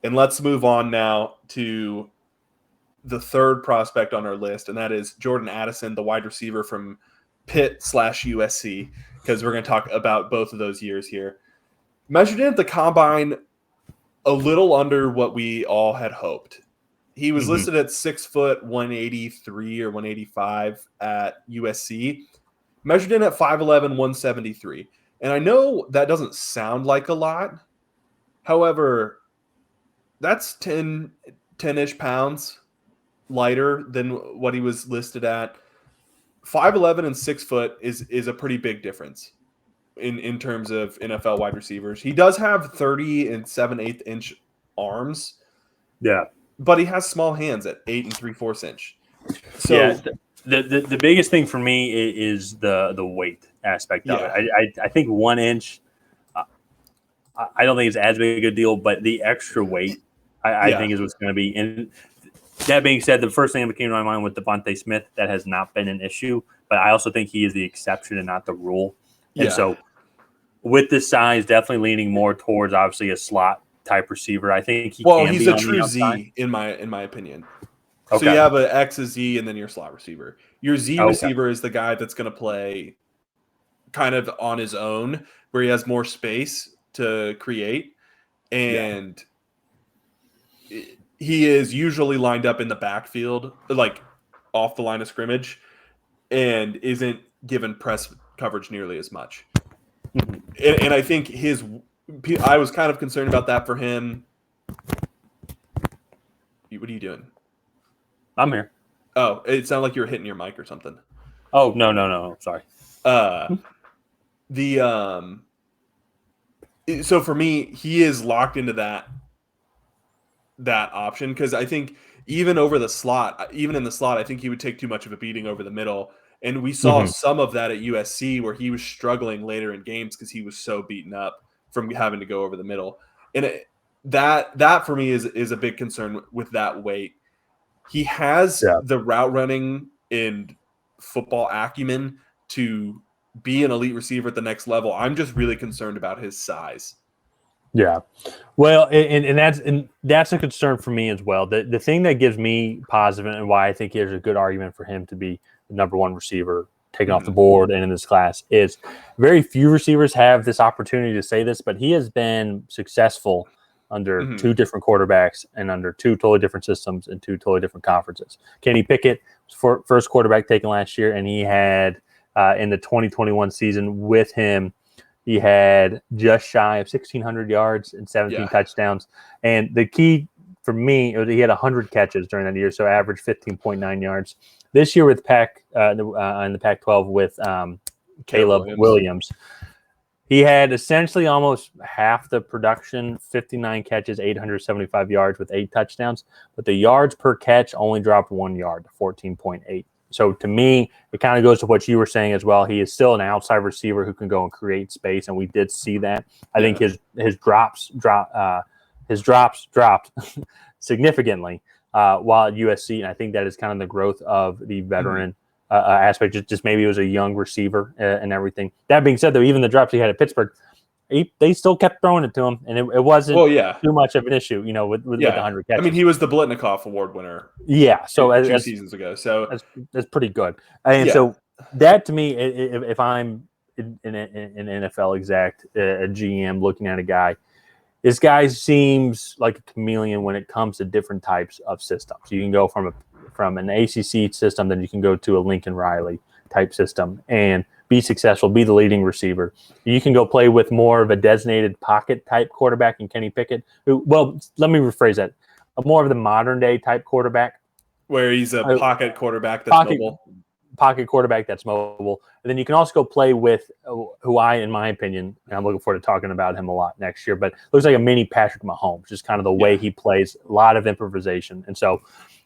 And let's move on now to the third prospect on our list, and that is Jordan Addison, the wide receiver from Pitt/USC, because we're going to talk about both of those years here. Measured in at the combine a little under what we all had hoped. He was listed at 6 foot 183 or 185 at USC, measured in at 5'11", 173. And I know that doesn't sound like a lot. However, that's 10-ish pounds lighter than what he was listed at. 5'11" and 6 foot is a pretty big difference in terms of NFL wide receivers. He does have 30 and 7/8 inch arms. Yeah. But he has small hands at 8 3/4 inch. So yeah, the biggest thing for me is the weight aspect of it. I think 1 inch, I don't think it's as big a deal, but the extra weight I think is what's going to be. And that being said, the first thing that came to my mind with Devontae Smith, that has not been an issue, but I also think he is the exception and not the rule. And so with this size, definitely leaning more towards obviously a slot type receiver. I think he's a true Z in my opinion. Okay. So you have an X, a Z, and then your slot receiver. Your Z receiver is the guy that's going to play kind of on his own, where he has more space to create, and he is usually lined up in the backfield, like off the line of scrimmage, and isn't given press coverage nearly as much. And I think I was kind of concerned about that for him. What are you doing? I'm here. Oh, it sounded like you were hitting your mic or something. Oh, no. Sorry. So for me, he is locked into that option, because I think even in the slot, I think he would take too much of a beating over the middle. And we saw some of that at USC, where he was struggling later in games because he was so beaten up from having to go over the middle. And that for me is a big concern with that weight. He has the route running and football acumen to be an elite receiver at the next level. I'm just really concerned about his size. Yeah. Well, and that's a concern for me as well. The thing that gives me positive and why I think there's a good argument for him to be the number one receiver taken off the board and in this class is very few receivers have this opportunity to say this, but he has been successful under two different quarterbacks and under two totally different systems and two totally different conferences. Kenny Pickett was first quarterback taken last year, and he had in the 2021 season with him, he had just shy of 1,600 yards and 17 touchdowns. And the key for me, he had 100 catches during that year, so average 15.9 yards. This year with in the Pac-12 with Caleb Williams, he had essentially almost half the production, 59 catches, 875 yards with 8 touchdowns. But the yards per catch only dropped 1 yard to 14.8. So to me, it kind of goes to what you were saying as well. He is still an outside receiver who can go and create space, and we did see that. I think his drops dropped significantly while at USC, and I think that is kind of the growth of the veteran aspect. Just maybe it was a young receiver and everything. That being said, though, even the drops he had at Pittsburgh, they still kept throwing it to him, and it wasn't too much of an issue, with the 100 catches. I mean, he was the Blitnikoff Award winner. Yeah, so 2 seasons ago. So that's pretty good. And so that to me, if I'm an NFL exec, a GM looking at a guy, this guy seems like a chameleon when it comes to different types of systems. You can go from an ACC system, then you can go to a Lincoln Riley type system and be successful, be the leading receiver. You can go play with more of a designated pocket type quarterback in Kenny Pickett. Well, let me rephrase that. More of the modern day type quarterback. Where he's a pocket quarterback that's mobile. Pocket quarterback that's mobile. And then you can also go play with who in my opinion, and I'm looking forward to talking about him a lot next year, but looks like a mini Patrick Mahomes, just kind of the way he plays, a lot of improvisation. And so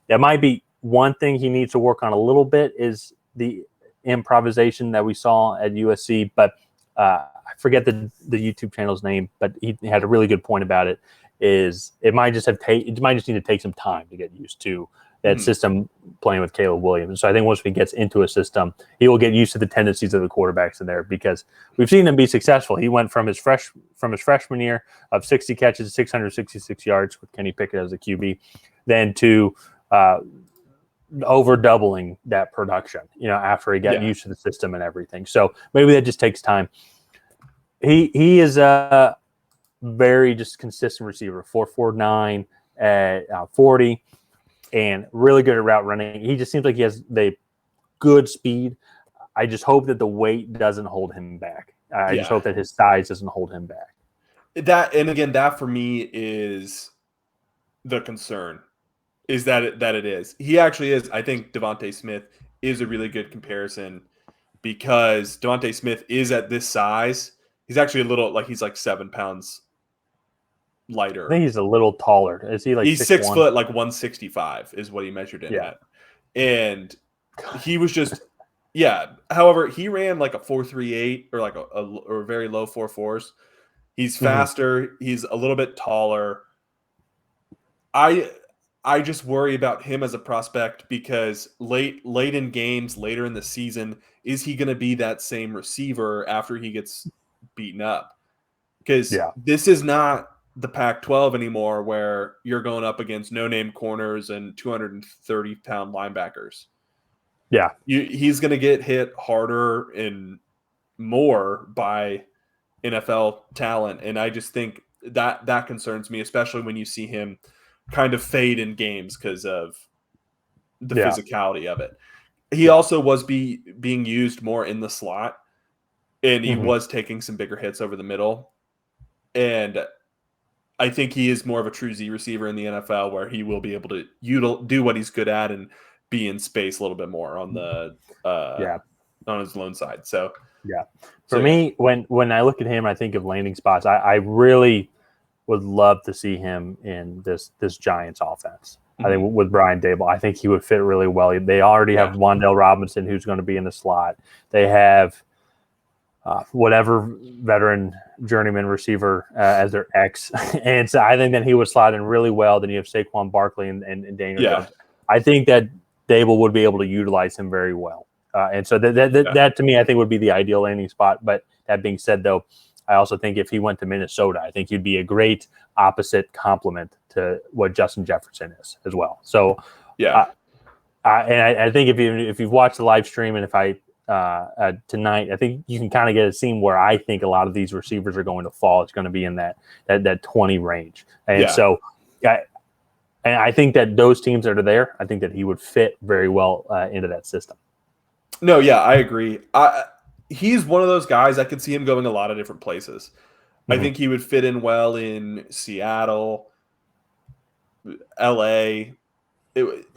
that might be one thing he needs to work on a little bit is the improvisation that we saw at USC, but I forget the YouTube channel's name, but he had a really good point about it. It might just need to take some time to get used to that system playing with Caleb Williams. So I think once he gets into a system, he will get used to the tendencies of the quarterbacks in there because we've seen them be successful. He went from his freshman year of 60 catches, 666 yards with Kenny Pickett as a QB, then to over doubling that production, after he got used to the system and everything. So maybe that just takes time. He is a very just consistent receiver, 4.49 at 40. And really good at route running. He just seems like he has the good speed. I just hope that the weight doesn't hold him back. I just hope that his size doesn't hold him back. That for me is the concern, is that it is. He actually is. I think Devontae Smith is a really good comparison because Devontae Smith is at this size. He's actually a little he's like 7 pounds lighter. I think he's a little taller. Is he like he's 6 foot, like 165 is what he measured in at. And he was just however, he ran like a 4.38 or like a very low 4.4s. He's faster, he's a little bit taller. I just worry about him as a prospect because late in games, later in the season, is he going to be that same receiver after he gets beaten up? Because this is not the Pac-12 anymore where you're going up against no-name corners and 230-pound linebackers. Yeah. He's going to get hit harder and more by NFL talent, and I just think that concerns me, especially when you see him kind of fade in games because of the physicality of it. He also was being used more in the slot, and he was taking some bigger hits over the middle. And I think he is more of a true Z receiver in the NFL where he will be able to do what he's good at and be in space a little bit more on the on his lone side. So for me, when I look at him, I think of landing spots. I really would love to see him in this Giants offense. I think with Brian Dable, I think he would fit really well. They already have Wan'Dale Robinson, who's going to be in the slot. They have whatever veteran journeyman receiver as their X. And so I think that he would slide in really well. Then you have Saquon Barkley and Daniel Jones. I think that Dable would be able to utilize him very well. And so that to me, I think would be the ideal landing spot. But that being said, though, I also think if he went to Minnesota, I think he'd be a great opposite complement to what Justin Jefferson is as well. So, I think if you've watched the live stream and if I tonight, I think you can kind of get a scene where I think a lot of these receivers are going to fall. It's going to be in that 20 range. And so and I think that those teams that are there, I think that he would fit very well into that system. No, I agree. He's one of those guys, I could see him going a lot of different places. I think he would fit in well in Seattle, LA.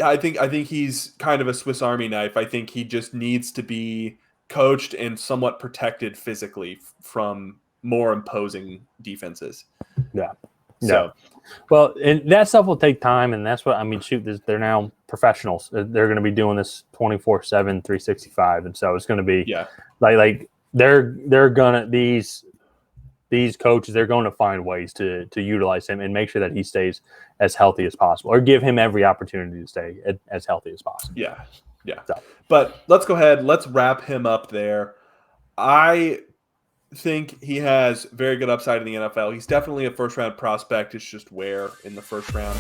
I think he's kind of a Swiss Army knife. I think he just needs to be coached and somewhat protected physically from more imposing defenses. So, well, and that stuff will take time, and that's what I mean. Shoot, they're now professionals. They're going to be doing this 24/7, 365, and so it's going to be like they're gonna these coaches, they're going to find ways to utilize him and make sure that he stays as healthy as possible, or give him every opportunity to stay as healthy as possible. So. But let's go ahead. Let's wrap him up there. I think he has very good upside in the NFL. He's definitely a first-round prospect. It's just where in the first round.